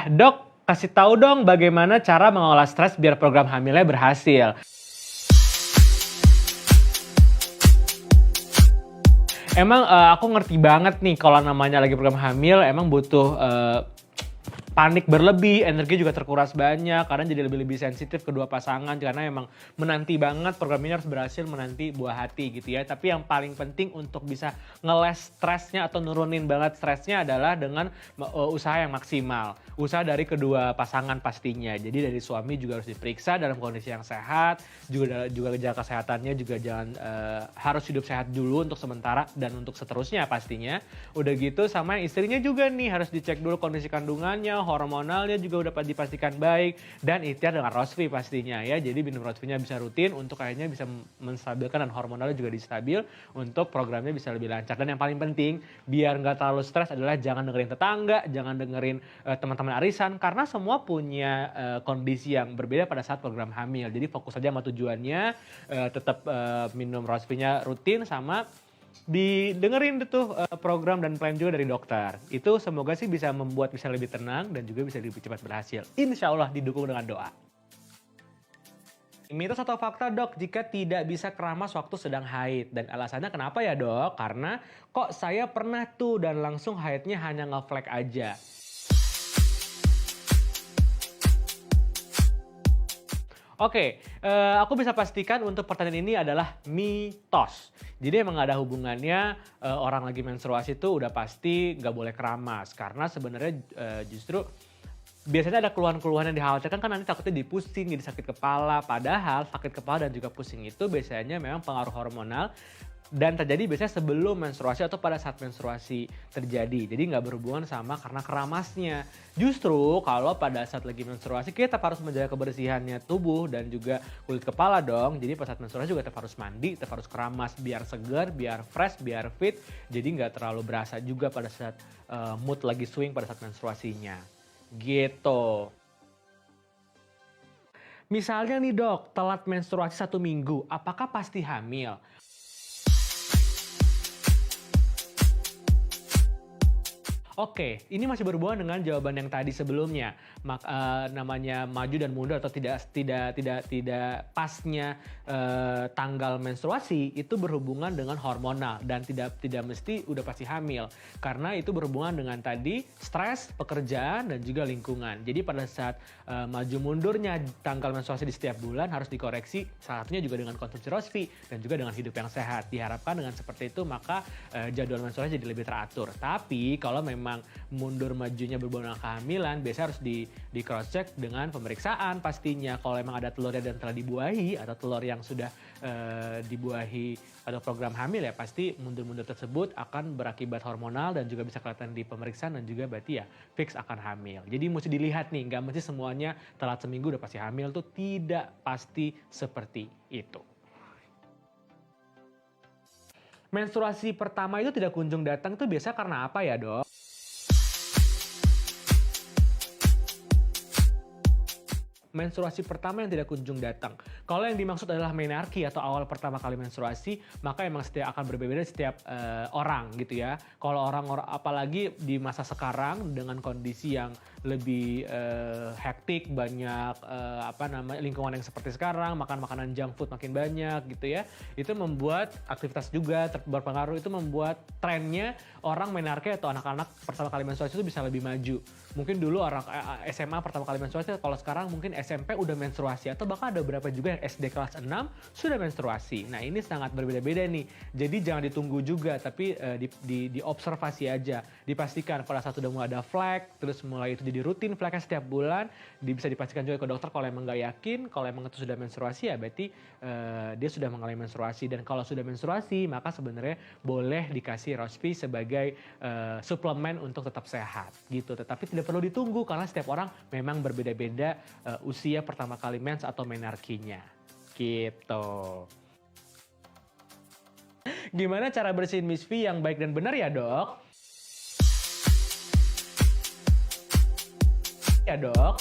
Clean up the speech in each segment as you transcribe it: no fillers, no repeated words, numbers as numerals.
Dok, kasih tahu dong bagaimana cara mengolah stres biar program hamilnya berhasil. Emang aku ngerti banget nih kalau namanya lagi program hamil emang butuh panik berlebih, energi juga terkuras banyak, kadang jadi lebih sensitif kedua pasangan karena emang menanti banget program ini harus berhasil menanti buah hati gitu ya. Tapi yang paling penting untuk bisa ngeles stresnya atau nurunin banget stresnya adalah dengan usaha yang maksimal. Usaha dari kedua pasangan pastinya. Jadi dari suami juga harus diperiksa dalam kondisi yang sehat, juga jaga kesehatannya juga jangan harus hidup sehat dulu untuk sementara dan untuk seterusnya pastinya. Udah gitu sama istrinya juga nih harus dicek dulu kondisi kandungannya, hormonalnya juga udah dipastikan baik, dan ikhtiar dengan Rosvi pastinya ya. Jadi minum Rosvinya bisa rutin untuk akhirnya bisa menstabilkan dan hormonalnya juga distabil untuk programnya bisa lebih lancar. Dan yang paling penting biar nggak terlalu stres adalah jangan dengerin tetangga, jangan dengerin teman-teman arisan karena semua punya kondisi yang berbeda pada saat program hamil. Jadi fokus aja sama tujuannya, tetap minum Rosvinya rutin sama didengerin tuh program dan plan juga dari dokter. Itu semoga sih bisa membuat bisa lebih tenang dan juga bisa lebih cepat berhasil. Insya Allah didukung dengan doa. Mitos atau fakta dok, jika tidak bisa keramas waktu sedang haid. Dan alasannya kenapa ya dok? Karena kok saya pernah tuh dan langsung haidnya hanya ngeflek aja. Oke, aku bisa pastikan untuk pertanyaan ini adalah mitos. Jadi emang gak ada hubungannya orang lagi menstruasi itu udah pasti gak boleh keramas. Karena sebenarnya justru biasanya ada keluhan-keluhan yang dikhawatirkan kan nanti takutnya dipusing, jadi sakit kepala. Padahal sakit kepala dan juga pusing itu biasanya memang pengaruh hormonal dan terjadi biasanya sebelum menstruasi atau pada saat menstruasi terjadi. Jadi nggak berhubungan sama karena keramasnya. Justru kalau pada saat lagi menstruasi kita harus menjaga kebersihannya tubuh dan juga kulit kepala dong. Jadi pada saat menstruasi juga tetap harus mandi, tetap harus keramas biar segar, biar fresh, biar fit. Jadi nggak terlalu berasa juga pada saat mood lagi swing pada saat menstruasinya. Gitu. Misalnya nih dok, telat menstruasi 1 minggu, apakah pasti hamil? Oke, ini masih berhubungan dengan jawaban yang tadi sebelumnya. Namanya maju dan mundur atau tidak pasnya tanggal menstruasi itu berhubungan dengan hormonal dan tidak mesti udah pasti hamil. Karena itu berhubungan dengan tadi stres, pekerjaan dan juga lingkungan. Jadi pada saat maju mundurnya tanggal menstruasi di setiap bulan harus dikoreksi, salah satunya juga dengan konsumsi Rosvi dan juga dengan hidup yang sehat. Diharapkan dengan seperti itu maka jadwal menstruasi jadi lebih teratur. Tapi kalau memang mundur majunya berhubungan dengan kehamilan, biasanya harus di cross check dengan pemeriksaan pastinya. Kalau memang ada telurnya dan telah dibuahi atau telur yang sudah dibuahi atau program hamil ya pasti mundur-mundur tersebut akan berakibat hormonal dan juga bisa kelihatan di pemeriksaan dan juga berarti ya fix akan hamil. Jadi mesti dilihat nih, nggak mesti semuanya telat seminggu udah pasti hamil tuh tidak pasti seperti itu. Menstruasi pertama itu tidak kunjung datang tuh biasa karena apa ya dok? Menstruasi pertama yang tidak kunjung datang. Kalau yang dimaksud adalah menarki atau awal pertama kali menstruasi, maka emang akan berbeda setiap orang gitu ya. Kalau orang apalagi di masa sekarang dengan kondisi yang lebih hektik, banyak lingkungan yang seperti sekarang, makan makanan junk food makin banyak gitu ya. Itu membuat aktivitas juga berpengaruh, itu membuat trennya orang menarki atau anak-anak pertama kali menstruasi itu bisa lebih maju. Mungkin dulu orang SMA pertama kali menstruasi, kalau sekarang mungkin SMP udah menstruasi atau bahkan ada beberapa juga yang SD kelas 6 sudah menstruasi. Nah ini sangat berbeda-beda nih. Jadi jangan ditunggu juga tapi diobservasi aja. Dipastikan pada saat udah mulai ada flek, terus mulai itu jadi rutin fleknya setiap bulan. Bisa dipastikan juga ke dokter kalau emang nggak yakin, kalau emang itu sudah menstruasi ya berarti dia sudah mengalami menstruasi. Dan kalau sudah menstruasi maka sebenarnya boleh dikasih Rosvi sebagai suplemen untuk tetap sehat gitu. Tetapi tidak perlu ditunggu karena setiap orang memang berbeda-beda usia pertama kali mens atau menarkinya gitu. Gimana cara bersihin misfi yang baik dan benar ya dok? Ya dok.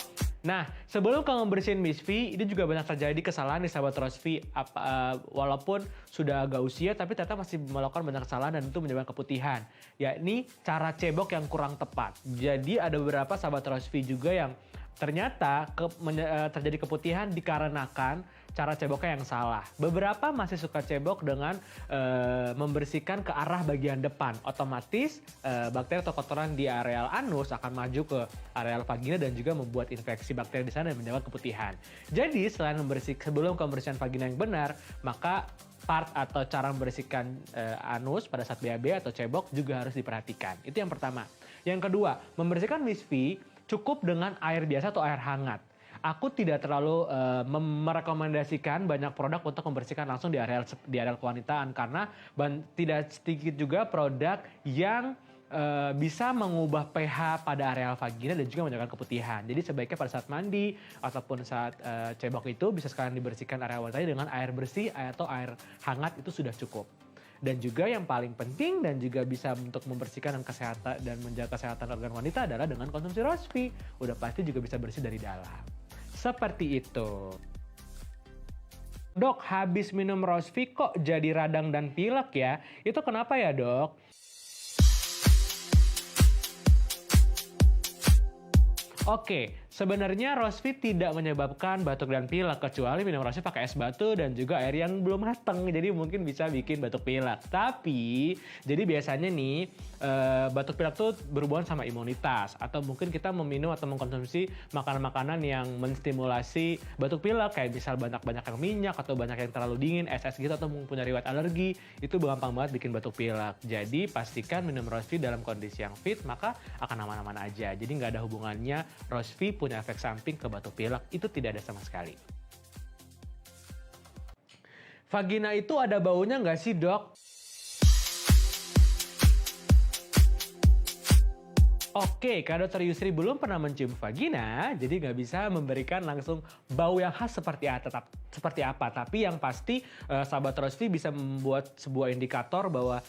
Nah, sebelum kamu bersihin Misfi, ini juga banyak terjadi kesalahan di sahabat Rosvi. Walaupun sudah agak usia, tapi ternyata masih melakukan banyak kesalahan dan itu menyebabkan keputihan. Yakni cara cebok yang kurang tepat. Jadi ada beberapa sahabat Rosvi juga yang ternyata terjadi keputihan dikarenakan cara ceboknya yang salah. Beberapa masih suka cebok dengan membersihkan ke arah bagian depan. Otomatis bakteri atau kotoran di areal anus akan maju ke areal vagina dan juga membuat infeksi bakteri di sana dan menyebabkan keputihan. Jadi selain sebelum pembersihan vagina yang benar, maka part atau cara membersihkan anus pada saat BAB atau cebok juga harus diperhatikan. Itu yang pertama. Yang kedua, membersihkan Misfi cukup dengan air biasa atau air hangat. Aku tidak terlalu merekomendasikan banyak produk untuk membersihkan langsung di areal kewanitaan karena tidak sedikit juga produk yang bisa mengubah pH pada areal vagina dan juga menyebabkan keputihan. Jadi sebaiknya pada saat mandi ataupun saat cebok itu bisa sekalian dibersihkan area wanita dengan air bersih atau air hangat itu sudah cukup. Dan juga yang paling penting dan juga bisa untuk membersihkan dan kesehatan dan menjaga kesehatan organ wanita adalah dengan konsumsi Rosvi. Udah pasti juga bisa bersih dari dalam. Seperti itu. Dok, habis minum Rosvi kok jadi radang dan pilek ya? Itu kenapa ya, Dok? Oke, sebenarnya Rosvi tidak menyebabkan batuk dan pilek kecuali minum Rosvi pakai es batu dan juga air yang belum matang, jadi mungkin bisa bikin batuk pilek. Tapi, jadi biasanya nih batuk pilek tuh berhubungan sama imunitas atau mungkin kita meminum atau mengkonsumsi makanan-makanan yang menstimulasi batuk pilek kayak misal banyak yang minyak atau banyak yang terlalu dingin, es gitu atau mempunyai riwayat alergi, itu gampang banget bikin batuk pilek. Jadi pastikan minum Rosvi dalam kondisi yang fit maka akan aman-aman aja. Jadi nggak ada hubungannya Rosvi punya efek samping ke batuk pilek, itu tidak ada sama sekali. Vagina itu ada baunya nggak sih, Dok? Oke, kalau Dr. Yusri belum pernah mencium vagina, jadi nggak bisa memberikan langsung bau yang khas seperti apa. Tapi yang pasti, sahabat Rosvi bisa membuat sebuah indikator bahwa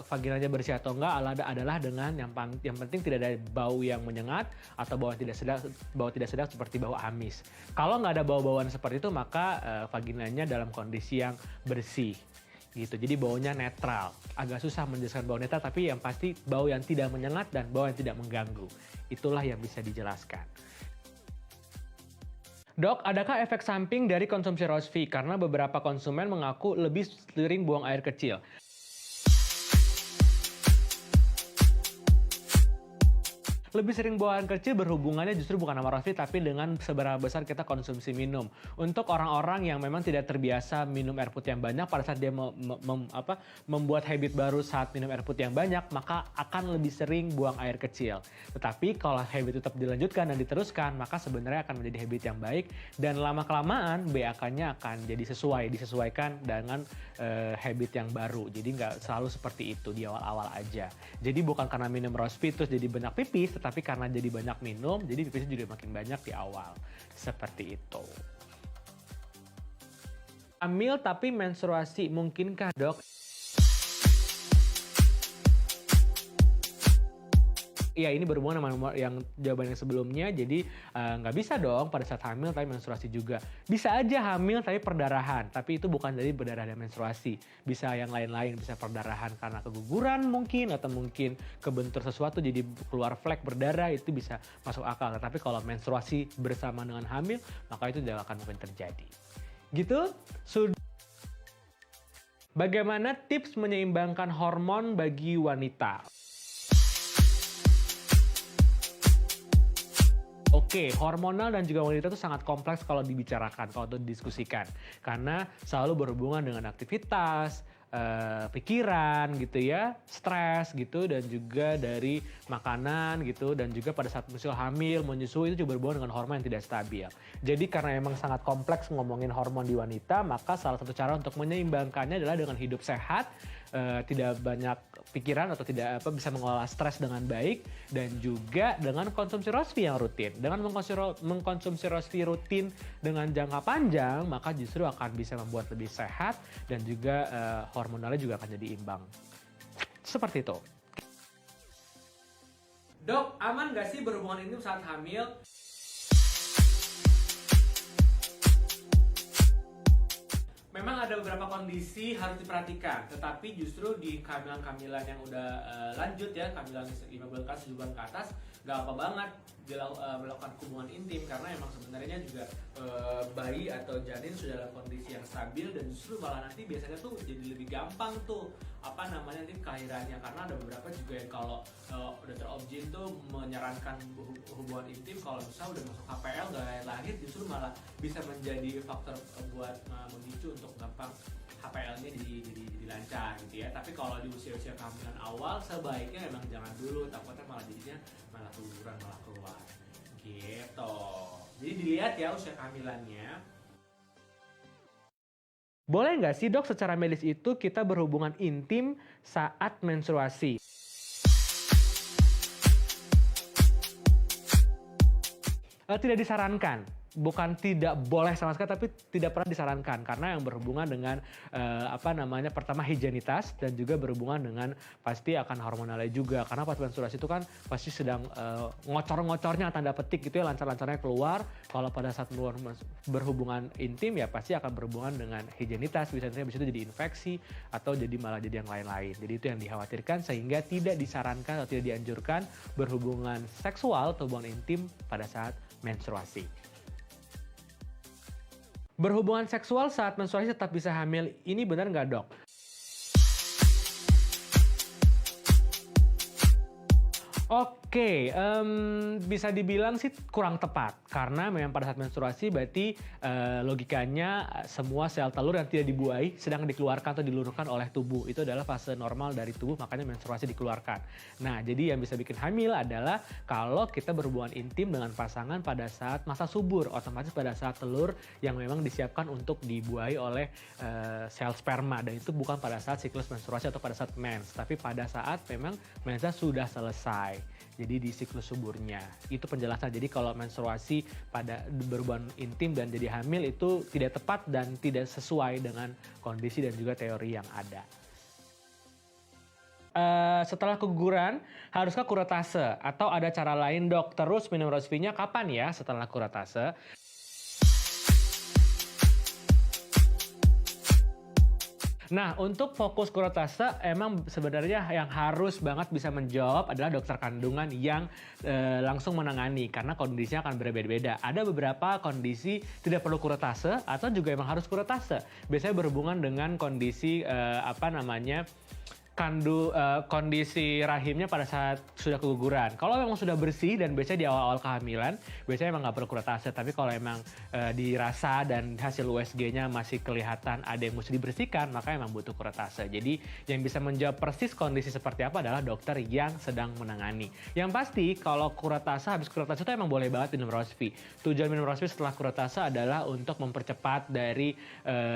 vaginanya bersih atau enggak adalah dengan yang penting tidak ada bau yang menyengat atau bau tidak sedap seperti bau amis. Kalau nggak ada bau-bauan seperti itu, maka vaginanya dalam kondisi yang bersih. Gitu. Jadi baunya netral. Agak susah menjelaskan bau netral, tapi yang pasti bau yang tidak menyengat dan bau yang tidak mengganggu. Itulah yang bisa dijelaskan. Dok, adakah efek samping dari konsumsi Rosvi? Karena beberapa konsumen mengaku lebih sering buang air kecil. Lebih sering buang air kecil berhubungannya justru bukan sama Rosvi, tapi dengan seberapa besar kita konsumsi minum. Untuk orang-orang yang memang tidak terbiasa minum air putih yang banyak, pada saat dia membuat habit baru saat minum air putih yang banyak, maka akan lebih sering buang air kecil. Tetapi kalau habit tetap dilanjutkan dan diteruskan, maka sebenarnya akan menjadi habit yang baik dan lama-kelamaan BAK-nya akan jadi disesuaikan dengan habit yang baru. Jadi nggak selalu seperti itu di awal-awal aja. Jadi bukan karena minum Rosvi terus jadi banyak pipis, tapi karena jadi banyak minum, jadi pipisnya juga makin banyak di awal. Seperti itu. Hamil tapi menstruasi, mungkinkah, Dok? Iya, ini berhubungan sama yang jawaban yang sebelumnya, jadi nggak bisa dong pada saat hamil tapi menstruasi juga. Bisa aja hamil tapi perdarahan, tapi itu bukan dari berdarah dan menstruasi. Bisa yang lain-lain, bisa perdarahan karena keguguran mungkin, atau mungkin kebentur sesuatu jadi keluar flek berdarah, itu bisa masuk akal. Tapi kalau menstruasi bersama dengan hamil, maka itu tidak akan mungkin terjadi. Gitu? Bagaimana tips menyeimbangkan hormon bagi wanita? Oke, hormonal dan juga wanita itu sangat kompleks kalau dibicarakan, kalau didiskusikan. Karena selalu berhubungan dengan aktivitas, pikiran gitu ya, stres gitu, dan juga dari makanan gitu, dan juga pada saat musim hamil, menyusui itu juga berhubungan dengan hormon yang tidak stabil. Jadi karena emang sangat kompleks ngomongin hormon di wanita, maka salah satu cara untuk menyeimbangkannya adalah dengan hidup sehat, tidak banyak pikiran atau tidak bisa mengelola stres dengan baik, dan juga dengan konsumsi Rosvi yang rutin. Dengan mengkonsumsi Rosvi rutin dengan jangka panjang, maka justru akan bisa membuat lebih sehat dan juga hormonalnya juga akan jadi imbang. Seperti itu. Dok, aman gak sih berhubungan intim saat hamil? ada beberapa kondisi harus diperhatikan, tetapi justru di kehamilan-kehamilan yang udah lanjut ya, kehamilan 5 bulan ke atas, 7 bulan ke atas, gak apa banget melakukan hubungan intim karena emang sebenarnya juga bayi atau janin sudah dalam kondisi yang stabil dan justru malah nanti biasanya tuh jadi lebih gampang tuh nanti kelahirannya, karena ada beberapa juga yang kalau dokter obgyn tuh menyarankan hubungan intim kalau misalnya udah masuk HPL gak lahir, justru malah bisa menjadi faktor buat memicu untuk gampang HPL-nya jadi lancar gitu ya. Tapi kalau di usia-usia kehamilan awal sebaiknya memang jangan dulu, takutnya malah jadinya malah keguguran, malah keluar gitu. Jadi dilihat ya usia kehamilannya. Boleh nggak sih dok secara medis itu kita berhubungan intim saat menstruasi? Tidak disarankan. Bukan tidak boleh sama sekali, tapi tidak pernah disarankan karena yang berhubungan dengan pertama higienitas dan juga berhubungan dengan pasti akan hormonalnya juga, karena pas menstruasi itu kan pasti sedang ngocor-ngocornya tanda petik gitu ya, lancar-lancarnya keluar. Kalau pada saat berhubungan intim ya pasti akan berhubungan dengan higienitas, bisa itu jadi infeksi atau jadi malah jadi yang lain-lain. Jadi itu yang dikhawatirkan, sehingga tidak disarankan atau tidak dianjurkan berhubungan seksual atau hubungan intim pada saat menstruasi. Berhubungan seksual saat menstruasi tetap bisa hamil, ini benar nggak dok? Oke, bisa dibilang sih kurang tepat karena memang pada saat menstruasi berarti logikanya semua sel telur yang tidak dibuahi sedang dikeluarkan atau diluruskan oleh tubuh. Itu adalah fase normal dari tubuh, makanya menstruasi dikeluarkan. Nah, jadi yang bisa bikin hamil adalah kalau kita berhubungan intim dengan pasangan pada saat masa subur, otomatis pada saat telur yang memang disiapkan untuk dibuahi oleh sel sperma, dan itu bukan pada saat siklus menstruasi atau pada saat mens, tapi pada saat memang mensnya sudah selesai. Jadi di siklus suburnya. Itu penjelasan. Jadi kalau menstruasi pada berhubungan intim dan jadi hamil itu tidak tepat dan tidak sesuai dengan kondisi dan juga teori yang ada. Setelah keguguran, haruskah kuretase? Atau ada cara lain dok? Terus minum Rosvi-nya kapan ya setelah kuretase? Nah, untuk fokus kuretase emang sebenarnya yang harus banget bisa menjawab adalah dokter kandungan yang langsung menangani karena kondisinya akan berbeda-beda. Ada beberapa kondisi tidak perlu kuretase atau juga emang harus kuretase. Biasanya berhubungan dengan kondisi kondisi rahimnya pada saat sudah keguguran. Kalau memang sudah bersih dan biasanya di awal-awal kehamilan, biasanya emang nggak perlu kuretase. Tapi kalau emang dirasa dan hasil USG-nya masih kelihatan ada yang mesti dibersihkan, maka emang butuh kuretase. Jadi yang bisa menjawab persis kondisi seperti apa adalah dokter yang sedang menangani. Yang pasti kalau habis kuretase itu emang boleh banget minum Rosvi. Tujuan minum Rosvi setelah kuretase adalah untuk mempercepat dari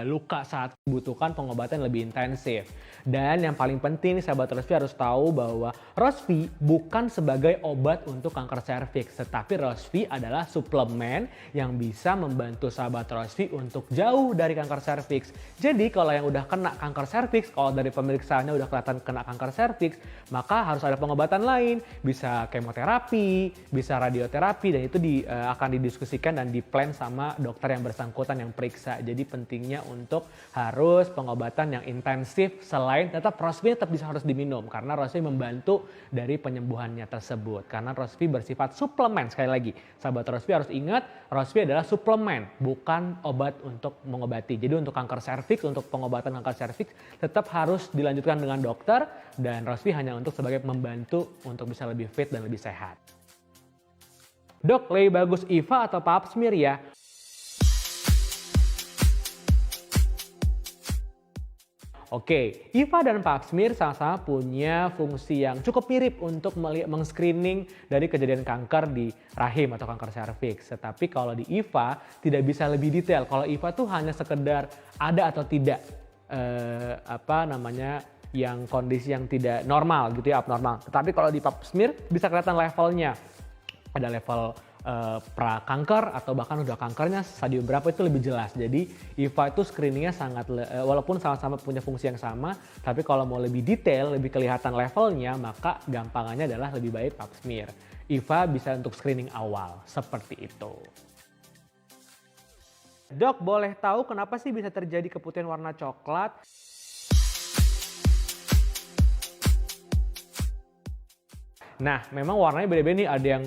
luka saat membutuhkan pengobatan lebih intensif. Dan yang paling penting sahabat Rosvi harus tahu bahwa Rosvi bukan sebagai obat untuk kanker serviks, tetapi Rosvi adalah suplemen yang bisa membantu sahabat Rosvi untuk jauh dari kanker serviks. Jadi kalau yang udah kena kanker serviks, kalau dari pemeriksaannya udah kelihatan kena kanker serviks, maka harus ada pengobatan lain, bisa kemoterapi, bisa radioterapi, dan itu akan didiskusikan dan diplan sama dokter yang bersangkutan yang periksa. Jadi pentingnya untuk harus pengobatan yang intensif, selain tetap Rosvi tetap harus diminum karena Rosvi membantu dari penyembuhannya tersebut. Karena Rosvi bersifat suplemen, sekali lagi sahabat Rosvi harus ingat, Rosvi adalah suplemen, bukan obat untuk mengobati. Jadi untuk kanker serviks, untuk pengobatan kanker serviks tetap harus dilanjutkan dengan dokter, dan Rosvi hanya untuk sebagai membantu untuk bisa lebih fit dan lebih sehat. Dok, lebih bagus IVA atau pap smear ya? Oke, IVA dan pap smear sama-sama punya fungsi yang cukup mirip untuk meng-screening dari kejadian kanker di rahim atau kanker serviks. Tetapi kalau di IVA tidak bisa lebih detail. Kalau IVA tuh hanya sekedar ada atau tidak yang kondisi yang tidak normal gitu ya, abnormal. Tetapi kalau di pap smear bisa kelihatan levelnya. Ada level pra-kanker atau bahkan udah kankernya stadium berapa, itu lebih jelas. Jadi IVA itu screeningnya sangat, walaupun sama-sama punya fungsi yang sama, tapi kalau mau lebih detail, lebih kelihatan levelnya, maka gampangannya adalah lebih baik pap smear. IVA bisa untuk screening awal, seperti itu. Dok, boleh tahu kenapa sih bisa terjadi keputihan warna coklat? Nah, memang warnanya beda-beda nih, ada yang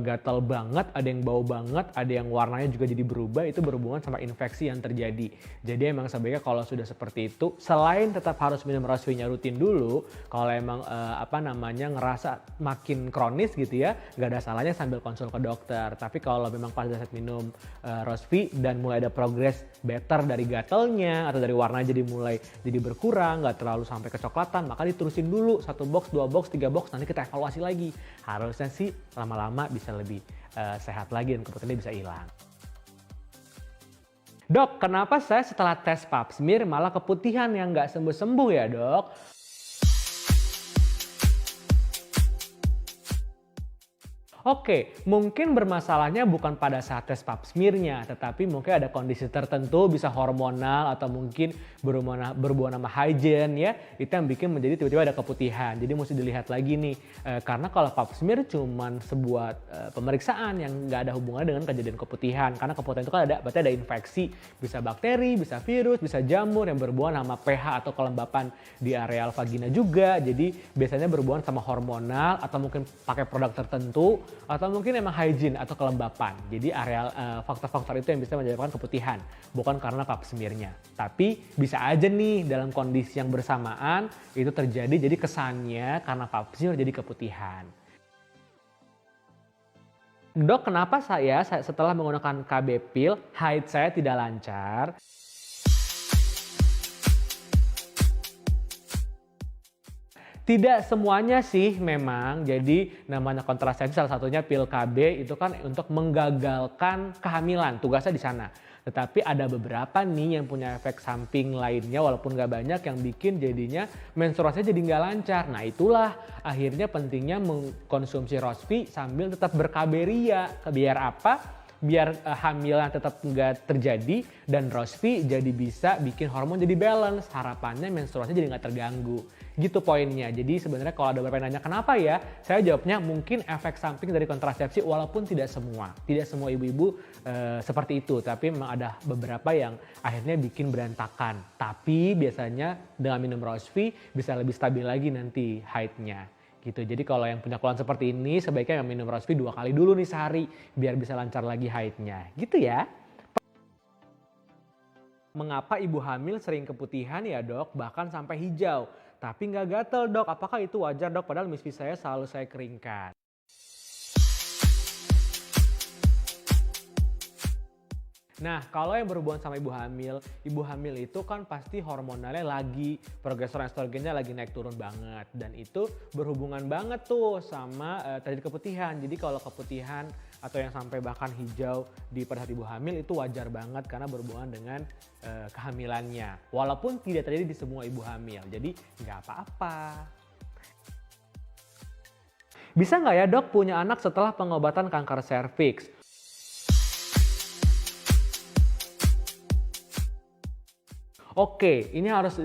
gatal banget, ada yang bau banget, ada yang warnanya juga jadi berubah, itu berhubungan sama infeksi yang terjadi. Jadi emang sebaiknya kalau sudah seperti itu, selain tetap harus minum Rosvi-nya rutin dulu, kalau emang ngerasa makin kronis gitu ya, nggak ada salahnya sambil konsul ke dokter. Tapi kalau memang pas saat minum Rosvi dan mulai ada progres better dari gatalnya atau dari warnanya jadi berkurang, nggak terlalu sampai kecoklatan, maka diterusin dulu 1 box, 2 box, 3 box, nanti kita evaluasi lagi. Harusnya sih lama-lama bisa lebih sehat lagi dan keputihannya bisa hilang. Dok, kenapa saya setelah tes pap smear malah keputihan yang nggak sembuh-sembuh ya dok? Oke, mungkin bermasalahnya bukan pada saat tes pap smear-nya, tetapi mungkin ada kondisi tertentu, bisa hormonal atau mungkin berhubungan sama hygiene ya, itu yang bikin menjadi tiba-tiba ada keputihan. Jadi mesti dilihat lagi nih, karena kalau pap smear cuman sebuah pemeriksaan yang nggak ada hubungannya dengan kejadian keputihan, karena keputihan itu kan berarti ada infeksi, bisa bakteri, bisa virus, bisa jamur yang berhubungan sama pH atau kelembapan di areal vagina juga. Jadi biasanya berhubungan sama hormonal atau mungkin pakai produk tertentu, atau mungkin emang hygiene atau kelembapan. Jadi areal faktor-faktor itu yang bisa menyebabkan keputihan, bukan karena pap smear-nya. Tapi bisa aja nih dalam kondisi yang bersamaan itu terjadi, jadi kesannya karena pap smear jadi keputihan. Dok, kenapa saya setelah menggunakan KB pil, haid saya tidak lancar? Tidak semuanya sih memang, jadi namanya kontrasepsi salah satunya pil KB itu kan untuk menggagalkan kehamilan, tugasnya di sana. Tetapi ada beberapa nih yang punya efek samping lainnya walaupun nggak banyak yang bikin jadinya menstruasinya jadi nggak lancar. Nah itulah akhirnya pentingnya mengkonsumsi Rosvi sambil tetap berkaberia. Biar apa? Biar hamilan tetap nggak terjadi dan Rosvi jadi bisa bikin hormon jadi balance. Harapannya menstruasinya jadi nggak terganggu. Gitu poinnya. Jadi sebenarnya kalau ada beberapa yang nanya kenapa ya, saya jawabnya mungkin efek samping dari kontrasepsi walaupun tidak semua. Tidak semua ibu-ibu seperti itu, tapi memang ada beberapa yang akhirnya bikin berantakan. Tapi biasanya dengan minum Rosvi bisa lebih stabil lagi nanti haidnya. Gitu. Jadi kalau yang punya keluhan seperti ini sebaiknya minum Rosvi 2 kali dulu nih sehari biar bisa lancar lagi haidnya. Gitu ya. Mengapa ibu hamil sering keputihan ya dok, bahkan sampai hijau? Tapi nggak gatel dok, apakah itu wajar dok? Padahal misfi saya selalu saya keringkan. Nah, kalau yang berhubungan sama ibu hamil itu kan pasti hormonalnya lagi, progesteron estrogennya lagi naik turun banget. Dan itu berhubungan banget tuh sama terjadi keputihan. Jadi kalau keputihan atau yang sampai bahkan hijau pada saat ibu hamil itu wajar banget karena berhubungan dengan kehamilannya. Walaupun tidak terjadi di semua ibu hamil, jadi nggak apa-apa. Bisa nggak ya dok punya anak setelah pengobatan kanker serviks? Oke, ini harus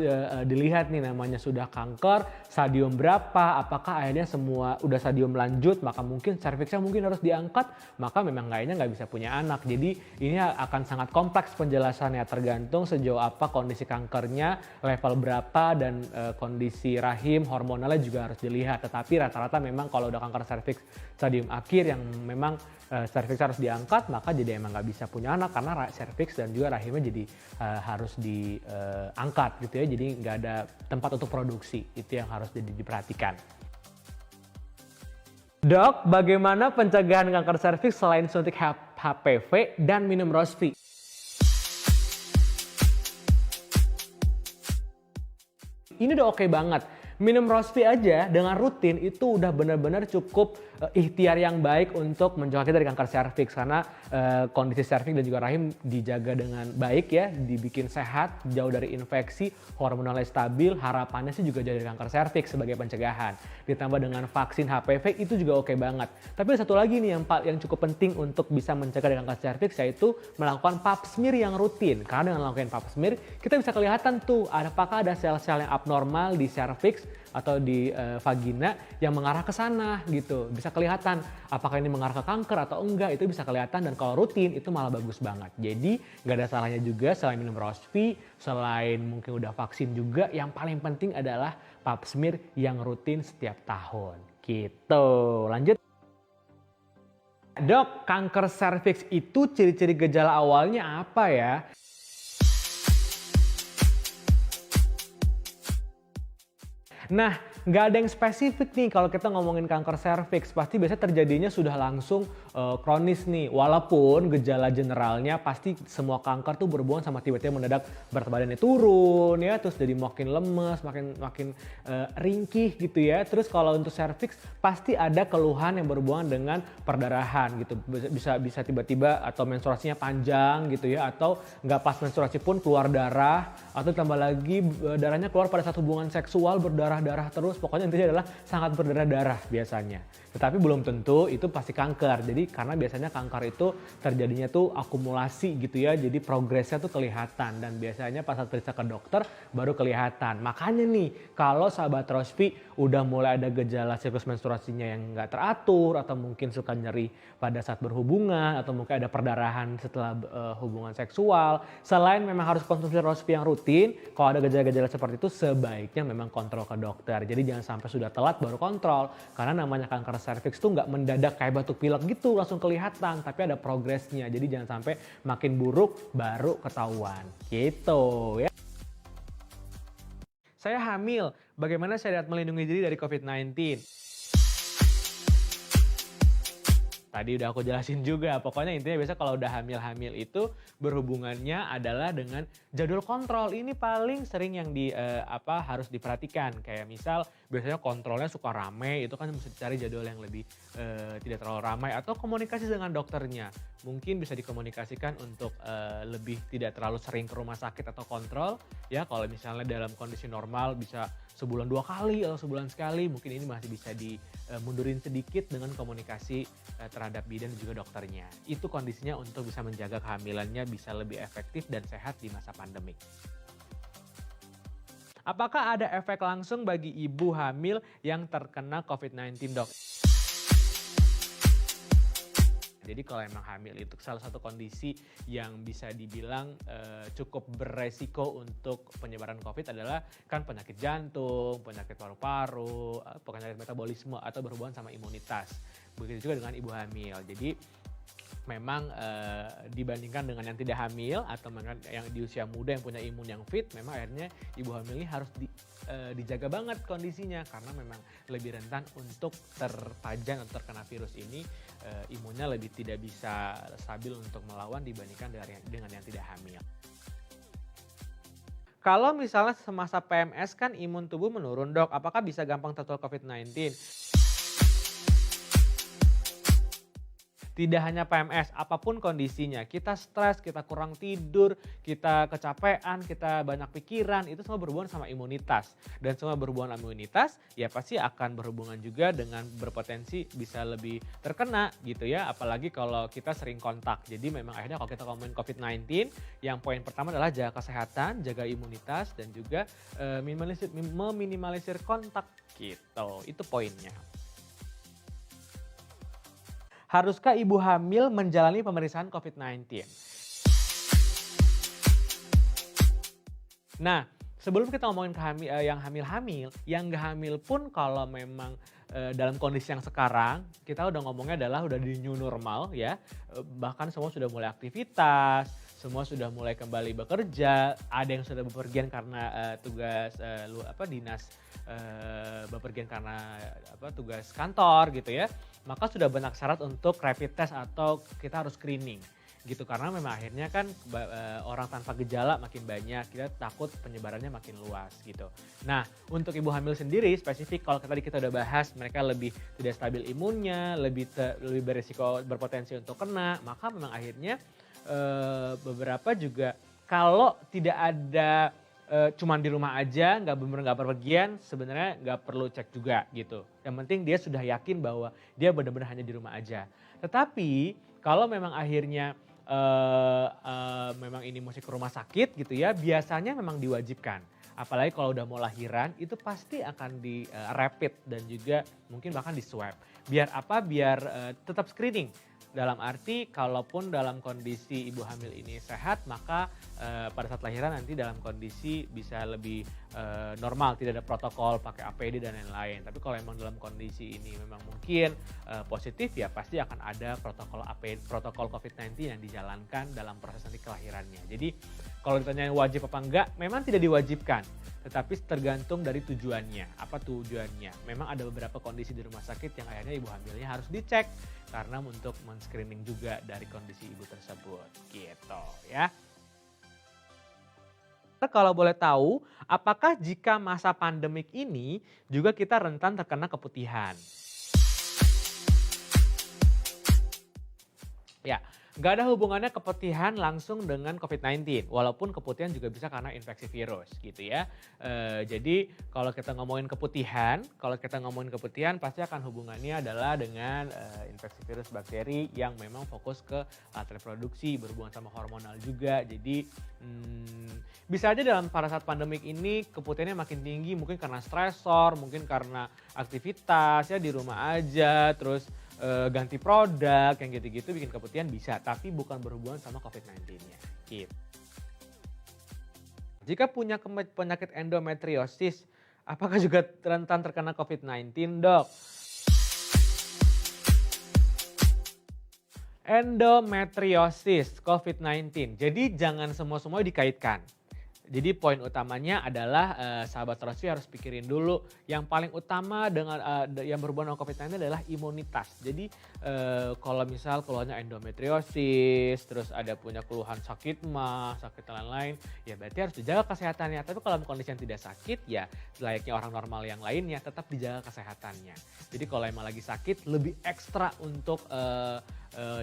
dilihat nih namanya sudah kanker, stadium berapa, apakah akhirnya semua udah stadium lanjut, maka mungkin serviksnya mungkin harus diangkat, maka memang kayaknya nggak bisa punya anak. Jadi ini akan sangat kompleks penjelasannya, tergantung sejauh apa kondisi kankernya, level berapa, dan kondisi rahim, hormonalnya juga harus dilihat. Tetapi rata-rata memang kalau udah kanker serviks stadium akhir yang memang serviks harus diangkat, maka jadi emang nggak bisa punya anak karena serviks dan juga rahimnya jadi harus diangkat gitu ya, jadi nggak ada tempat untuk produksi, itu yang harus jadi diperhatikan. Dok, bagaimana pencegahan kanker serviks selain suntik HPV dan minum Rosvi? Ini udah oke banget. Minum Rosvi aja dengan rutin itu udah benar-benar cukup ikhtiar yang baik untuk menjaga kita dari kanker serviks karena kondisi serviks dan juga rahim dijaga dengan baik ya, dibikin sehat, jauh dari infeksi, hormonalnya stabil, harapannya sih juga jauh dari kanker serviks sebagai pencegahan. Ditambah dengan vaksin HPV itu juga oke banget. Tapi ada satu lagi nih yang cukup penting untuk bisa mencegah dari kanker serviks, yaitu melakukan pap smear yang rutin. Karena dengan melakukan pap smear kita bisa kelihatan tuh apakah ada sel-sel yang abnormal di serviks atau di vagina yang mengarah ke sana gitu. Bisa kelihatan apakah ini mengarah ke kanker atau enggak, itu bisa kelihatan, dan kalau rutin itu malah bagus banget. Jadi nggak ada salahnya juga selain minum Rospi, selain mungkin udah vaksin juga, yang paling penting adalah pap smear yang rutin setiap tahun. Gitu. Lanjut. Dok, kanker serviks itu ciri-ciri gejala awalnya apa ya? Nah, nggak ada yang spesifik nih kalau kita ngomongin kanker serviks. Pasti biasanya terjadinya sudah langsung kronis nih. Walaupun gejala generalnya pasti semua kanker tuh berhubungan sama tiba-tiba mendadak berat badannya turun ya, terus jadi makin lemes, makin ringkih gitu ya. Terus kalau untuk serviks pasti ada keluhan yang berhubungan dengan perdarahan gitu. Bisa tiba-tiba atau menstruasinya panjang gitu ya, atau nggak pas menstruasi pun keluar darah, atau tambah lagi darahnya keluar pada saat hubungan seksual berdarah-darah terus. Pokoknya intinya adalah sangat berdarah-darah biasanya. Tetapi belum tentu itu pasti kanker. Jadi karena biasanya kanker itu terjadinya tuh akumulasi gitu ya. Jadi progresnya tuh kelihatan, dan biasanya pas saat periksa ke dokter baru kelihatan. Makanya nih kalau sahabat Rospi udah mulai ada gejala siklus menstruasinya yang nggak teratur, atau mungkin suka nyeri pada saat berhubungan, atau mungkin ada perdarahan setelah hubungan seksual, selain memang harus konsumsi Rospi yang rutin, kalau ada gejala-gejala seperti itu sebaiknya memang kontrol ke dokter. Jadi jangan sampai sudah telat baru kontrol, karena namanya kanker serviks tuh nggak mendadak kayak batuk pilek gitu langsung kelihatan, tapi ada progresnya. Jadi jangan sampai makin buruk baru ketahuan gitu ya. Saya hamil, bagaimana saya dapat melindungi diri dari COVID-19? Tadi udah aku jelasin juga, pokoknya intinya biasa kalau udah hamil-hamil itu berhubungannya adalah dengan jadwal kontrol. Ini paling sering yang harus diperhatikan. Kayak misal biasanya kontrolnya suka rame, itu kan mesti cari jadwal yang lebih tidak terlalu ramai, atau komunikasi dengan dokternya. Mungkin bisa dikomunikasikan untuk lebih tidak terlalu sering ke rumah sakit atau kontrol. Ya kalau misalnya dalam kondisi normal bisa sebulan 2 kali atau sebulan sekali, mungkin ini masih bisa dimundurin sedikit dengan komunikasi terhadap bidan dan juga dokternya. Itu kondisinya untuk bisa menjaga kehamilannya bisa lebih efektif dan sehat di masa pandemik. Apakah ada efek langsung bagi ibu hamil yang terkena COVID-19, dok? Jadi kalau emang hamil itu salah satu kondisi yang bisa dibilang cukup beresiko untuk penyebaran COVID adalah kan penyakit jantung, penyakit paru-paru, penyakit metabolisme, atau berhubungan sama imunitas. Begitu juga dengan ibu hamil. Jadi memang dibandingkan dengan yang tidak hamil atau yang di usia muda yang punya imun yang fit, memang akhirnya ibu hamil ini harus dijaga banget kondisinya, karena memang lebih rentan untuk terpajan atau terkena virus ini. Imunnya lebih tidak bisa stabil untuk melawan dibandingkan dengan yang tidak hamil. Kalau misalnya semasa PMS kan imun tubuh menurun, dok, apakah bisa gampang tertular COVID-19? Tidak hanya PMS, apapun kondisinya, kita stres, kita kurang tidur, kita kecapean, kita banyak pikiran, itu semua berhubungan sama imunitas. Dan semua berhubungan sama imunitas, ya pasti akan berhubungan juga dengan berpotensi bisa lebih terkena gitu ya. Apalagi kalau kita sering kontak. Jadi memang akhirnya kalau kita ngomongin COVID-19, yang poin pertama adalah jaga kesehatan, jaga imunitas, dan juga meminimalisir kontak gitu. Itu poinnya. Haruskah ibu hamil menjalani pemeriksaan COVID-19? Nah, sebelum kita ngomongin yang hamil-hamil, yang nggak hamil pun kalau memang dalam kondisi yang sekarang, kita udah ngomongnya adalah udah di new normal ya. Bahkan semua sudah mulai aktivitas, semua sudah mulai kembali bekerja, ada yang sudah bepergian karena tugas dinas, bepergian karena tugas kantor gitu ya. Maka sudah banyak syarat untuk rapid test atau kita harus screening gitu, karena memang akhirnya kan orang tanpa gejala makin banyak, kita takut penyebarannya makin luas gitu. Nah, untuk ibu hamil sendiri spesifik, kalau tadi kita udah bahas mereka lebih tidak stabil imunnya, lebih beresiko berpotensi untuk kena, maka memang akhirnya beberapa juga kalau tidak ada cuman di rumah aja, nggak berpergian, sebenarnya nggak perlu cek juga gitu. Yang penting dia sudah yakin bahwa dia benar-benar hanya di rumah aja. Tetapi kalau memang akhirnya memang ini mesti ke rumah sakit gitu ya, biasanya memang diwajibkan. Apalagi kalau udah mau lahiran itu pasti akan di rapid dan juga mungkin bahkan di swab. Biar apa? Biar tetap screening. Dalam arti kalaupun dalam kondisi ibu hamil ini sehat, maka pada saat lahiran nanti dalam kondisi bisa lebih normal, tidak ada protokol pakai APD dan lain-lain. Tapi kalau memang dalam kondisi ini memang mungkin positif, ya pasti akan ada protokol APD, protokol COVID-19 yang dijalankan dalam proses nanti kelahirannya. Jadi kalau ditanya wajib apa enggak, memang tidak diwajibkan. Tetapi tergantung dari tujuannya. Apa tujuannya? Memang ada beberapa kondisi di rumah sakit yang akhirnya ibu hamilnya harus dicek karena untuk men-screening juga dari kondisi ibu tersebut. Gitu ya. Kalau boleh tahu, apakah jika masa pandemik ini juga kita rentan terkena keputihan? Ya, nggak ada hubungannya keputihan langsung dengan COVID-19, walaupun keputihan juga bisa karena infeksi virus gitu ya. Jadi kalau kita ngomongin keputihan pasti akan hubungannya adalah dengan infeksi virus bakteri yang memang fokus ke alat reproduksi, berhubungan sama hormonal juga. Jadi bisa aja pada saat pandemik ini keputihannya makin tinggi, mungkin karena stresor, mungkin karena aktivitas ya di rumah aja, terus ganti produk yang gitu-gitu bikin keputihan bisa, tapi bukan berhubungan sama COVID-19-nya. Gitu. Jika punya penyakit endometriosis, apakah juga rentan terkena COVID-19, Dok? Endometriosis, COVID-19. Jadi jangan semua dikaitkan. Jadi poin utamanya adalah sahabat Rosvi harus pikirin dulu yang paling utama dengan yang berhubungan dengan COVID-19 adalah imunitas. Jadi kalau misal keluhannya endometriosis, terus ada punya keluhan sakit mah, sakit lain-lain, ya berarti harus dijaga kesehatannya. Tapi kalau kondisi yang tidak sakit, ya layaknya orang normal yang lainnya tetap dijaga kesehatannya. Jadi kalau emang lagi sakit, lebih ekstra untuk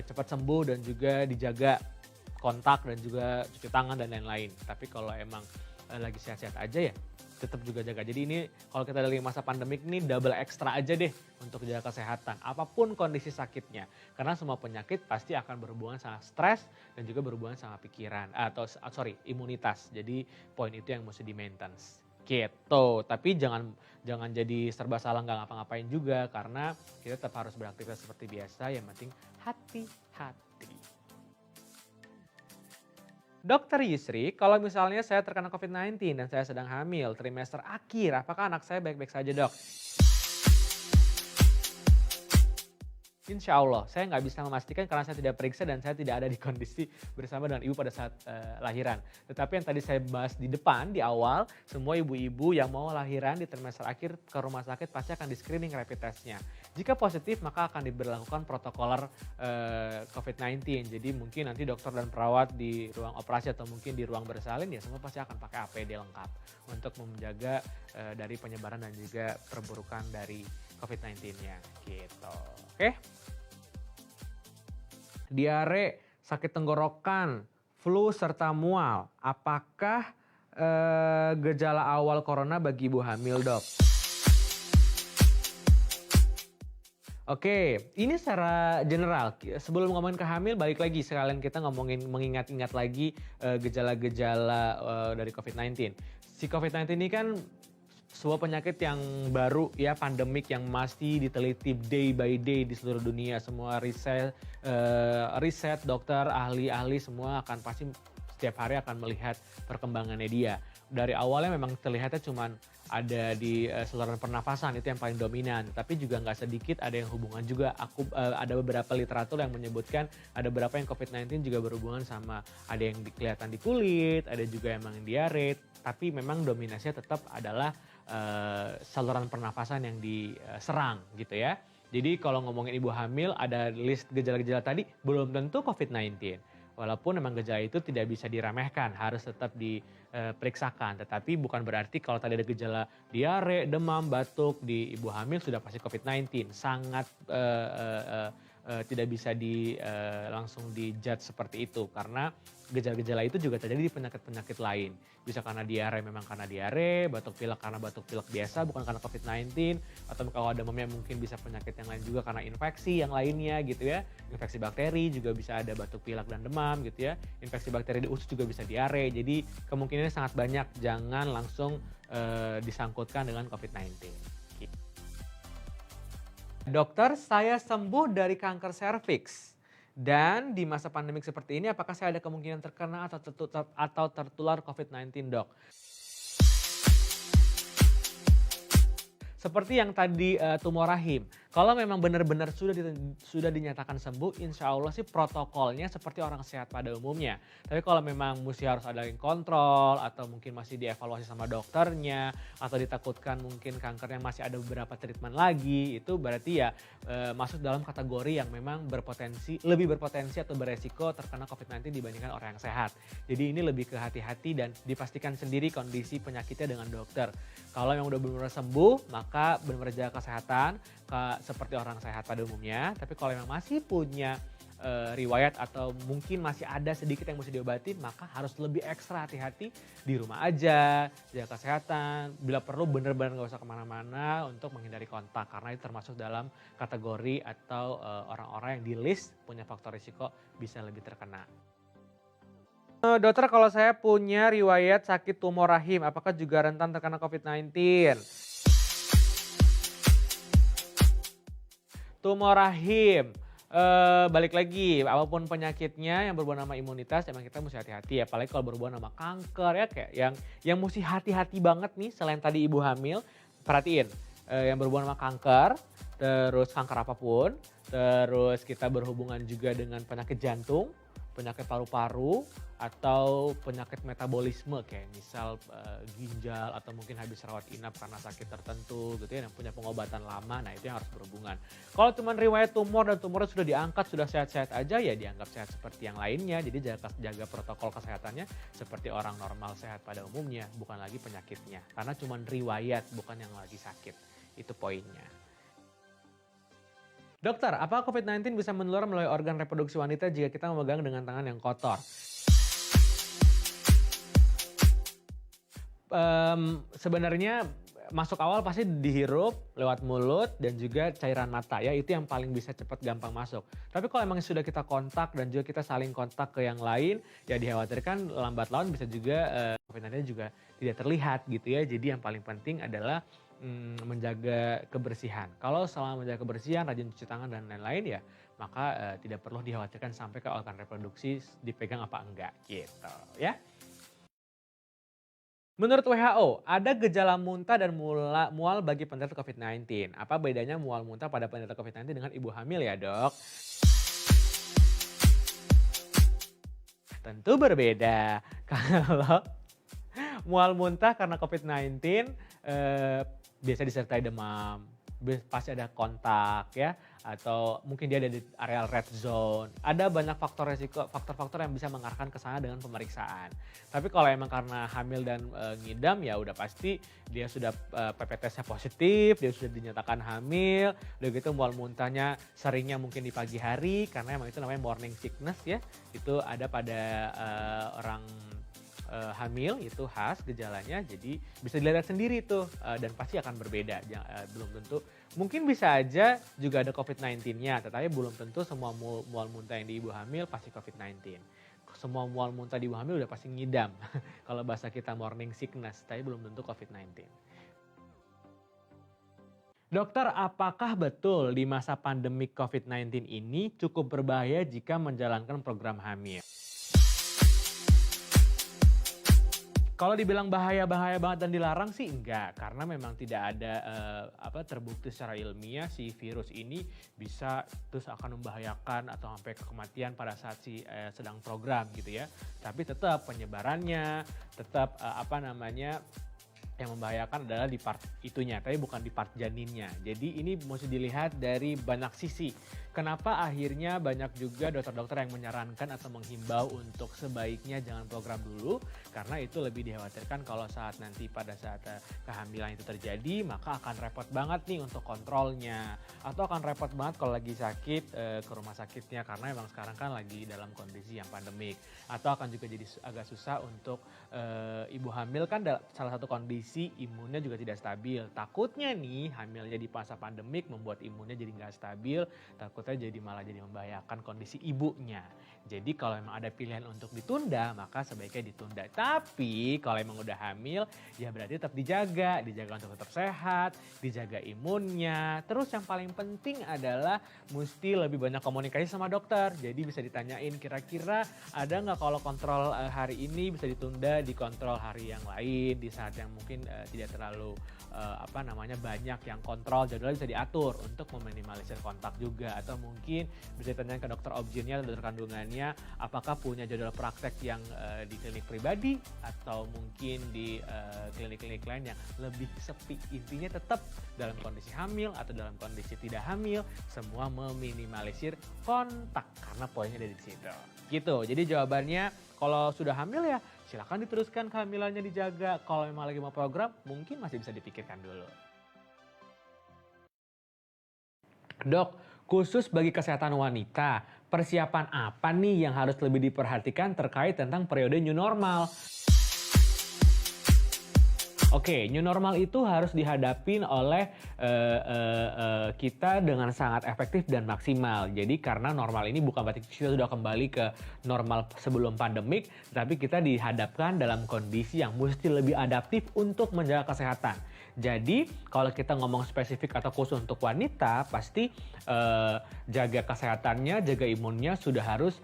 cepat sembuh dan juga dijaga kontak dan juga cuci tangan dan lain-lain. Tapi kalau emang lagi sehat-sehat aja ya tetap juga jaga. Jadi ini kalau kita lagi masa pandemik ini double ekstra aja deh untuk jaga kesehatan. Apapun kondisi sakitnya. Karena semua penyakit pasti akan berhubungan sama stres dan juga berhubungan sama pikiran. Imunitas. Jadi poin itu yang mesti di-maintenance. Gitu. Tapi jangan jadi serba salah nggak ngapa-ngapain juga. Karena kita tetap harus beraktivitas seperti biasa. Yang penting hati-hati. Dokter Yusri, kalau misalnya saya terkena COVID-19 dan saya sedang hamil trimester akhir, apakah anak saya baik-baik saja, Dok? Insya Allah, saya nggak bisa memastikan karena saya tidak periksa dan saya tidak ada di kondisi bersama dengan ibu pada saat lahiran. Tetapi yang tadi saya bahas di depan, di awal, semua ibu-ibu yang mau lahiran di trimester akhir ke rumah sakit pasti akan di screening rapid testnya. Jika positif, maka akan diberlakukan protokoler COVID-19. Jadi mungkin nanti dokter dan perawat di ruang operasi atau mungkin di ruang bersalin ya semua pasti akan pakai APD lengkap untuk menjaga dari penyebaran dan juga perburukan dari COVID-19-nya gitu. Oke. Diare, sakit tenggorokan, flu serta mual. Apakah gejala awal corona bagi ibu hamil, Dok? Oke, ini secara general. Sebelum ngomongin ke hamil, balik lagi sekalian kita mengingat-ingat lagi gejala-gejala dari COVID-19. Si COVID-19 ini kan sebuah penyakit yang baru ya, pandemik yang masih diteliti day by day di seluruh dunia. Semua riset dokter, ahli-ahli semua akan pasti setiap hari akan melihat perkembangannya dia. Dari awalnya memang terlihatnya cuman ada di saluran pernafasan, itu yang paling dominan. Tapi juga nggak sedikit ada yang hubungan juga. Ada beberapa literatur yang menyebutkan ada beberapa yang COVID-19 juga berhubungan sama ada yang kelihatan di kulit, ada juga emang diare. Tapi memang dominasinya tetap adalah saluran pernafasan yang diserang gitu ya. Jadi kalau ngomongin ibu hamil ada list gejala-gejala tadi belum tentu COVID-19. Walaupun memang gejala itu tidak bisa diremehkan, harus tetap diperiksakan. Tetapi bukan berarti kalau tadi ada gejala diare, demam, batuk di ibu hamil sudah pasti COVID-19. Sangat tidak bisa langsung di-judge seperti itu karena gejala-gejala itu juga terjadi di penyakit-penyakit lain. Bisa karena diare memang karena diare, batuk pilek karena batuk pilek biasa bukan karena COVID-19, atau kalau demamnya mungkin bisa penyakit yang lain juga karena infeksi yang lainnya gitu ya. Infeksi bakteri juga bisa ada batuk pilek dan demam gitu ya. Infeksi bakteri di usus juga bisa diare. Jadi kemungkinannya sangat banyak, jangan langsung disangkutkan dengan COVID-19. Dokter, saya sembuh dari kanker serviks. Dan di masa pandemik seperti ini, apakah saya ada kemungkinan terkena atau tertular COVID-19, dok? Seperti yang tadi tumor rahim, kalau memang benar-benar sudah dinyatakan sembuh, insya Allah sih protokolnya seperti orang sehat pada umumnya. Tapi kalau memang mesti harus ada yang kontrol atau mungkin masih dievaluasi sama dokternya atau ditakutkan mungkin kankernya masih ada beberapa treatment lagi, itu berarti ya masuk dalam kategori yang memang lebih berpotensi atau beresiko terkena COVID-19 dibandingkan orang yang sehat. Jadi ini lebih ke hati-hati dan dipastikan sendiri kondisi penyakitnya dengan dokter. Kalau yang udah benar-benar sembuh, maka benar-benar jaga kesehatan seperti orang sehat pada umumnya. Tapi kalau memang masih punya riwayat atau mungkin masih ada sedikit yang mesti diobati, maka harus lebih ekstra hati-hati di rumah aja, jaga kesehatan. Bila perlu benar-benar nggak usah kemana-mana untuk menghindari kontak karena itu termasuk dalam kategori atau orang-orang yang di list punya faktor risiko bisa lebih terkena. Dokter, kalau saya punya riwayat sakit tumor rahim, apakah juga rentan terkena COVID-19? Tumor rahim, balik lagi, apapun penyakitnya yang berhubungan sama imunitas, emang kita mesti hati-hati ya. Apalagi kalau berhubungan sama kanker ya, kayak yang mesti hati-hati banget nih selain tadi ibu hamil, perhatiin. Yang berhubungan sama kanker, terus kanker apapun, terus kita berhubungan juga dengan penyakit jantung, penyakit paru-paru, atau penyakit metabolisme kayak misal ginjal atau mungkin habis rawat inap karena sakit tertentu gitu ya, yang punya pengobatan lama, nah itu yang harus berhubungan. Kalau cuma riwayat tumor dan tumornya sudah diangkat, sudah sehat-sehat aja ya dianggap sehat seperti yang lainnya, jadi jaga protokol kesehatannya seperti orang normal sehat pada umumnya, bukan lagi penyakitnya. Karena cuma riwayat, bukan yang lagi sakit, itu poinnya. Dokter, apakah COVID-19 bisa menular melalui organ reproduksi wanita jika kita memegang dengan tangan yang kotor? Sebenarnya masuk awal pasti dihirup lewat mulut dan juga cairan mata ya, itu yang paling bisa cepat gampang masuk. Tapi kalau emang sudah kita kontak dan juga kita saling kontak ke yang lain, ya dikhawatirkan lambat laun bisa juga COVID-19 juga tidak terlihat gitu ya. Jadi yang paling penting adalah menjaga kebersihan. Kalau selama menjaga kebersihan, rajin cuci tangan dan lain-lain ya, maka tidak perlu dikhawatirkan sampai ke organ reproduksi dipegang apa enggak gitu ya. Menurut WHO, ada gejala muntah dan mual bagi penderita COVID-19. Apa bedanya mual muntah pada penderita COVID-19 dengan ibu hamil ya, Dok? Tentu berbeda. Kalau mual muntah karena COVID-19 biasa disertai demam, pasti ada kontak ya, atau mungkin dia ada di area red zone. Ada banyak faktor-faktor yang bisa mengarahkan ke sana dengan pemeriksaan. Tapi kalau emang karena hamil dan ngidam ya udah pasti dia sudah PPT-nya positif, dia sudah dinyatakan hamil, udah gitu mual muntahnya seringnya mungkin di pagi hari karena emang itu namanya morning sickness ya. Itu ada pada orang hamil, itu khas gejalanya, jadi bisa dilihat sendiri tuh dan pasti akan berbeda, belum tentu, mungkin bisa aja juga ada COVID-19-nya, tetapi belum tentu semua mual muntah yang di ibu hamil pasti COVID-19. Semua mual muntah di ibu hamil udah pasti ngidam, kalau bahasa kita morning sickness, tapi belum tentu COVID-19. Dokter, apakah betul di masa pandemi COVID-19 ini cukup berbahaya jika menjalankan program hamil? Kalau dibilang bahaya banget dan dilarang sih enggak, karena memang tidak ada terbukti secara ilmiah si virus ini bisa terus akan membahayakan atau sampai kematian pada saat sedang program gitu ya. Tapi tetap penyebarannya, tetap yang membahayakan adalah di part itunya, tapi bukan di part janinnya. Jadi ini mesti dilihat dari banyak sisi. Kenapa akhirnya banyak juga dokter-dokter yang menyarankan atau menghimbau untuk sebaiknya jangan program dulu, karena itu lebih dikhawatirkan kalau nanti pada saat kehamilan itu terjadi, maka akan repot banget nih untuk kontrolnya, atau akan repot banget kalau lagi sakit ke rumah sakitnya, karena emang sekarang kan lagi dalam kondisi yang pandemik, atau akan juga jadi agak susah untuk ibu hamil kan salah satu kondisi imunnya juga tidak stabil. Takutnya nih hamilnya di masa pandemik membuat imunnya jadi nggak stabil, takutnya malah jadi membahayakan kondisi ibunya. Jadi kalau memang ada pilihan untuk ditunda, maka sebaiknya ditunda. Tapi kalau emang udah hamil, ya berarti tetap dijaga untuk tetap sehat, dijaga imunnya. Terus yang paling penting adalah mesti lebih banyak komunikasi sama dokter. Jadi bisa ditanyain kira-kira ada nggak kalau kontrol hari ini bisa ditunda, dikontrol hari yang lain di saat yang mungkin tidak terlalu banyak yang kontrol, jadwalnya bisa diatur untuk meminimalisir kontak juga. Atau mungkin bisa ditanya ke dokter objinnya atau dokter kandungannya apakah punya jadwal praktek yang di klinik pribadi atau mungkin di klinik-klinik lain yang lebih sepi. Intinya tetap dalam kondisi hamil atau dalam kondisi tidak hamil, semua meminimalisir kontak karena poinnya dari situ. Gitu. Jadi jawabannya kalau sudah hamil ya silakan diteruskan kehamilannya dijaga. Kalau memang lagi mau program, mungkin masih bisa dipikirkan dulu. Dok, khusus bagi kesehatan wanita, persiapan apa nih yang harus lebih diperhatikan terkait tentang periode new normal? Oke, new normal itu harus dihadapin oleh kita dengan sangat efektif dan maksimal. Jadi karena normal ini bukan berarti kita sudah kembali ke normal sebelum pandemik, tapi kita dihadapkan dalam kondisi yang mesti lebih adaptif untuk menjaga kesehatan. Jadi kalau kita ngomong spesifik atau khusus untuk wanita, pasti jaga kesehatannya, jaga imunnya sudah harus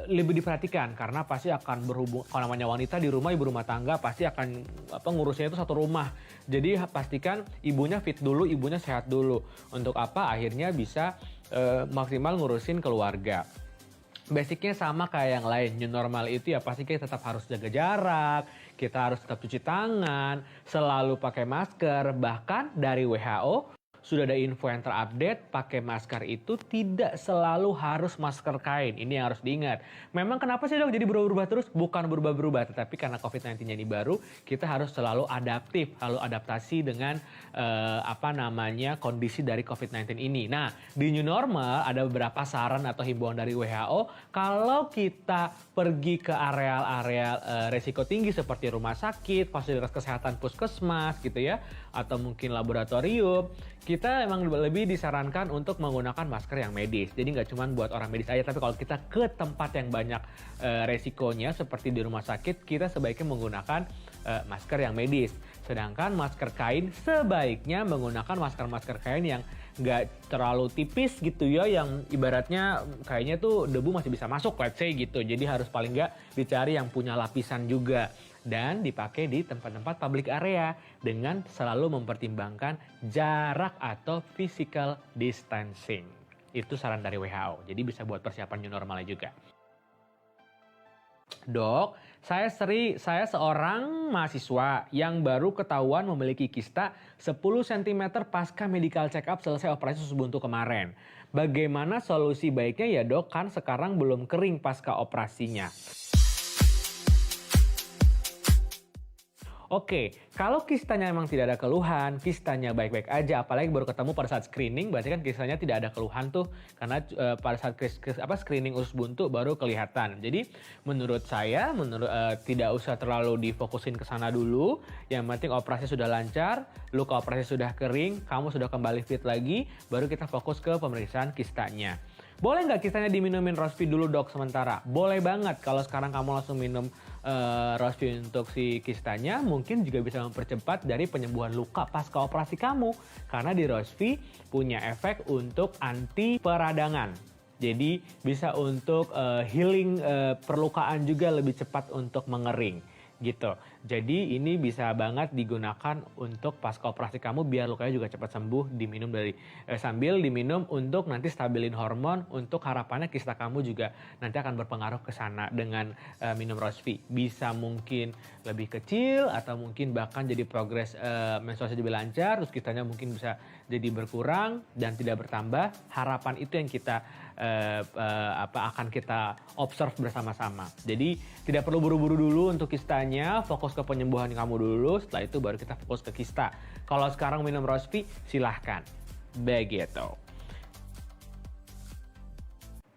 lebih diperhatikan, karena pasti akan berhubung, kalau namanya wanita di rumah, ibu rumah tangga pasti akan ngurusnya itu satu rumah. Jadi pastikan ibunya fit dulu, ibunya sehat dulu. Untuk apa? Akhirnya bisa maksimal ngurusin keluarga. Basicnya sama kayak yang lain, new normal itu ya pasti kita tetap harus jaga jarak, kita harus tetap cuci tangan, selalu pakai masker, bahkan dari WHO sudah ada info yang terupdate, pakai masker itu tidak selalu harus masker kain. Ini yang harus diingat. Memang kenapa sih dok jadi berubah-ubah terus? Bukan berubah-berubah, tetapi karena COVID-19 ini baru, kita harus selalu adaptif, selalu adaptasi dengan kondisi dari COVID-19 ini. Nah, di new normal ada beberapa saran atau himbauan dari WHO, kalau kita pergi ke area-area resiko tinggi seperti rumah sakit, fasilitas kesehatan puskesmas gitu ya, atau mungkin laboratorium, kita emang lebih disarankan untuk menggunakan masker yang medis. Jadi nggak cuma buat orang medis aja, tapi kalau kita ke tempat yang banyak resikonya seperti di rumah sakit, kita sebaiknya menggunakan masker yang medis. Sedangkan masker kain sebaiknya menggunakan masker-masker kain yang nggak terlalu tipis gitu ya, yang ibaratnya kayaknya tuh debu masih bisa masuk, let's say gitu. Jadi harus paling nggak dicari yang punya lapisan juga. Dan dipakai di tempat-tempat public area dengan selalu mempertimbangkan jarak atau physical distancing. Itu saran dari WHO. Jadi bisa buat persiapan new normalnya juga. Dok, saya seorang mahasiswa yang baru ketahuan memiliki kista 10 cm pasca medical check up selesai operasi usus buntu kemarin. Bagaimana solusi baiknya ya dok? Kan sekarang belum kering pasca operasinya. Oke, kalau kistanya memang tidak ada keluhan, kistanya baik-baik aja, apalagi baru ketemu pada saat screening, berarti kan kistanya tidak ada keluhan tuh, karena pada saat screening usus buntu baru kelihatan. Jadi menurut saya, tidak usah terlalu difokusin ke sana dulu. Yang penting operasi sudah lancar, luka operasi sudah kering, kamu sudah kembali fit lagi, baru kita fokus ke pemeriksaan kistanya. Boleh nggak kistanya diminumin Rospi dulu dok sementara? Boleh banget. Kalau sekarang kamu langsung minum Rospi untuk si kistanya, mungkin juga bisa mempercepat dari penyembuhan luka pasca operasi kamu. Karena di Rospi punya efek untuk anti peradangan. Jadi bisa untuk healing perlukaan juga lebih cepat untuk mengering. gitu. Jadi ini bisa banget digunakan untuk pasca operasi kamu biar lukanya juga cepat sembuh, diminum sambil diminum untuk nanti stabilin hormon, untuk harapannya kista kamu juga nanti akan berpengaruh ke sana dengan minum Rosvi. Bisa mungkin lebih kecil atau mungkin bahkan jadi progres menstruasi lebih lancar, terus kistanya mungkin bisa jadi berkurang dan tidak bertambah. Harapan itu yang kita akan kita observe bersama-sama. Jadi tidak perlu buru-buru dulu untuk kistanya, fokus ke penyembuhan kamu dulu, setelah itu baru kita fokus ke kista. Kalau sekarang minum Rosvi, silahkan. Begitu.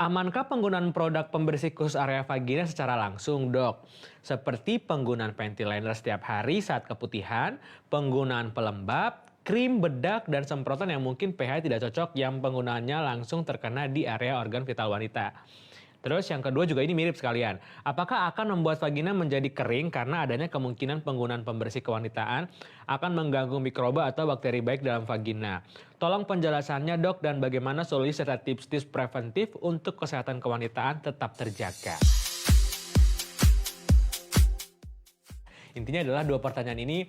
Amankah penggunaan produk pembersih khusus area vagina secara langsung, dok? Seperti penggunaan panty liner setiap hari saat keputihan, penggunaan pelembab, krim, bedak, dan semprotan yang mungkin pH tidak cocok yang penggunaannya langsung terkena di area organ vital wanita. Terus yang kedua juga ini mirip sekalian. Apakah akan membuat vagina menjadi kering karena adanya kemungkinan penggunaan pembersih kewanitaan akan mengganggu mikroba atau bakteri baik dalam vagina? Tolong penjelasannya, dok, dan bagaimana solusi serta tips-tips preventif untuk kesehatan kewanitaan tetap terjaga. Intinya adalah dua pertanyaan ini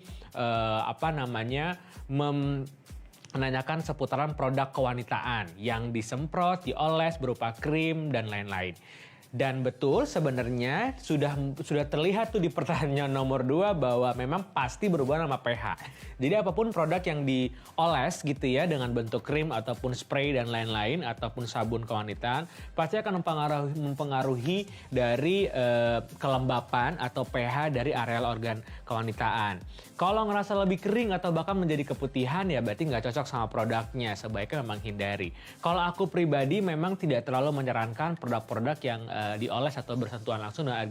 menanyakan seputaran produk kewanitaan yang disemprot, dioles berupa krim dan lain-lain. Dan betul sebenarnya sudah terlihat tuh di pertanyaan nomor 2 bahwa memang pasti berhubungan sama pH. Jadi apapun produk yang dioles gitu ya dengan bentuk krim ataupun spray dan lain-lain ataupun sabun kewanitaan pasti akan mempengaruhi dari kelembapan atau pH dari areal organ kewanitaan. Kalau ngerasa lebih kering atau bahkan menjadi keputihan ya berarti nggak cocok sama produknya, sebaiknya memang hindari. Kalau aku pribadi memang tidak terlalu menyarankan produk-produk yang dioles atau bersentuhan langsung dengan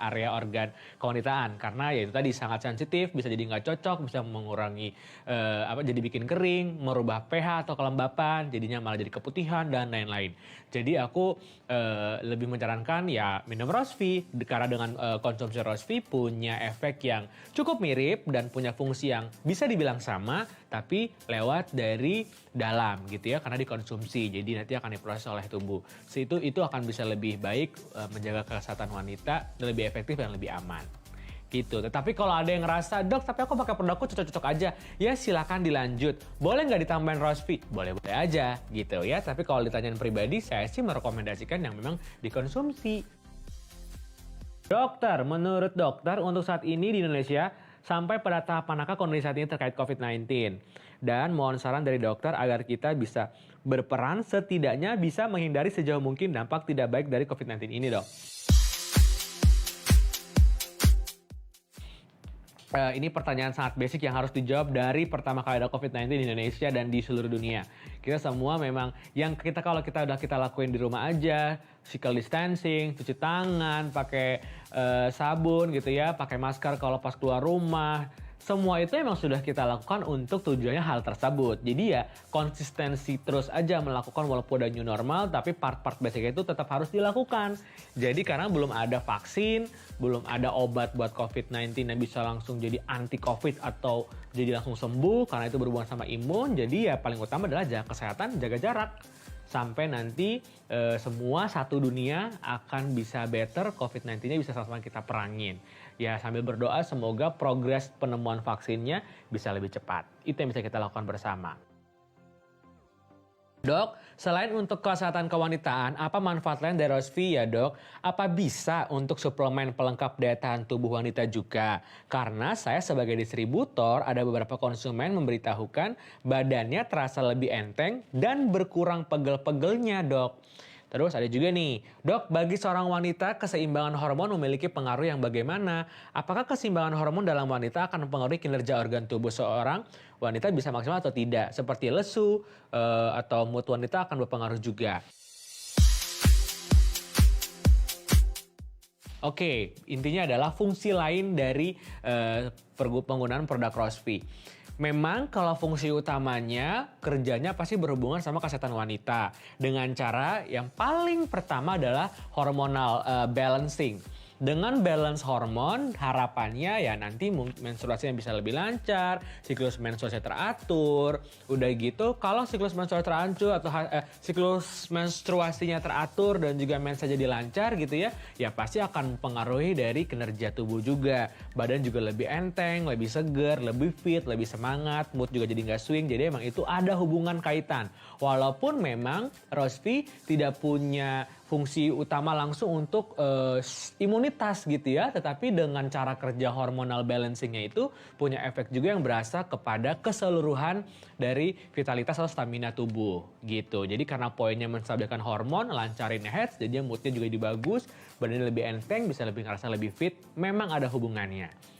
area organ kewanitaan karena ya itu tadi sangat sensitif, bisa jadi nggak cocok, bisa mengurangi jadi bikin kering, merubah pH atau kelembapan, jadinya malah jadi keputihan dan lain-lain. Jadi aku lebih menyarankan ya minum Rosvi karena dengan konsumsi Rosvi punya efek yang cukup mirip dan punya fungsi yang bisa dibilang sama tapi lewat dari dalam gitu ya karena dikonsumsi, jadi nanti akan diproses oleh tubuh. Itu akan bisa lebih baik menjaga kesehatan wanita dan lebih efektif dan lebih aman gitu. Tetapi kalau ada yang ngerasa, dok tapi aku pakai produkku cocok-cocok aja, ya silakan dilanjut. Boleh nggak ditambahin Rosvi? Boleh-boleh aja gitu ya. Tapi kalau ditanyain pribadi, saya sih merekomendasikan yang memang dikonsumsi. Dokter, menurut dokter untuk saat ini di Indonesia sampai pada tahap manakah kondisi saat ini terkait COVID-19? Dan mohon saran dari dokter agar kita bisa berperan setidaknya bisa menghindari sejauh mungkin dampak tidak baik dari COVID-19 ini, dok. Ini pertanyaan sangat basic yang harus dijawab dari pertama kali ada COVID-19 di Indonesia dan di seluruh dunia. Kita semua memang yang kalau kita lakuin di rumah aja, physical distancing, cuci tangan, pakai sabun gitu ya, pakai masker kalau pas keluar rumah. Semua itu emang sudah kita lakukan untuk tujuannya hal tersebut. Jadi ya konsistensi terus aja melakukan walaupun udah new normal, tapi part-part basic itu tetap harus dilakukan. Jadi karena belum ada vaksin, belum ada obat buat COVID-19 yang bisa langsung jadi anti-COVID atau jadi langsung sembuh karena itu berhubungan sama imun. Jadi ya paling utama adalah jaga kesehatan, jaga jarak. Sampai nanti semua satu dunia akan bisa better, COVID-19-nya bisa sama-sama kita perangin. Ya sambil berdoa semoga progres penemuan vaksinnya bisa lebih cepat. Itu yang bisa kita lakukan bersama. Dok, selain untuk kesehatan kewanitaan, apa manfaat lain dari Rosvi ya dok? Apa bisa untuk suplemen pelengkap daya tahan tubuh wanita juga? Karena saya sebagai distributor ada beberapa konsumen memberitahukan badannya terasa lebih enteng dan berkurang pegel-pegelnya dok. Terus ada juga nih, dok bagi seorang wanita keseimbangan hormon memiliki pengaruh yang bagaimana? Apakah keseimbangan hormon dalam wanita akan mempengaruhi kinerja organ tubuh seorang wanita bisa maksimal atau tidak? Seperti lesu atau mood wanita akan berpengaruh juga. Oke, intinya adalah fungsi lain dari penggunaan produk Rosvi. Memang kalau fungsi utamanya kerjanya pasti berhubungan sama kesehatan wanita dengan cara yang paling pertama adalah hormonal balancing. Dengan balance hormon, harapannya ya nanti menstruasinya bisa lebih lancar, siklus menstruasi teratur. Udah gitu, kalau siklus menstruasi teratur atau siklus menstruasinya teratur dan juga mens jadi lancar gitu ya pasti akan mempengaruhi dari kinerja tubuh juga. Badan juga lebih enteng, lebih seger, lebih fit, lebih semangat, mood juga jadi nggak swing. Jadi emang itu ada hubungan kaitan. Walaupun memang Rosvi tidak punya fungsi utama langsung untuk imunitas gitu ya, tetapi dengan cara kerja hormonal balancingnya itu punya efek juga yang berasa kepada keseluruhan dari vitalitas atau stamina tubuh gitu. Jadi karena poinnya menstabilkan hormon, lancarin heads, jadi moodnya juga jadi bagus, badannya lebih enteng, bisa lebih ngerasa lebih fit, memang ada hubungannya.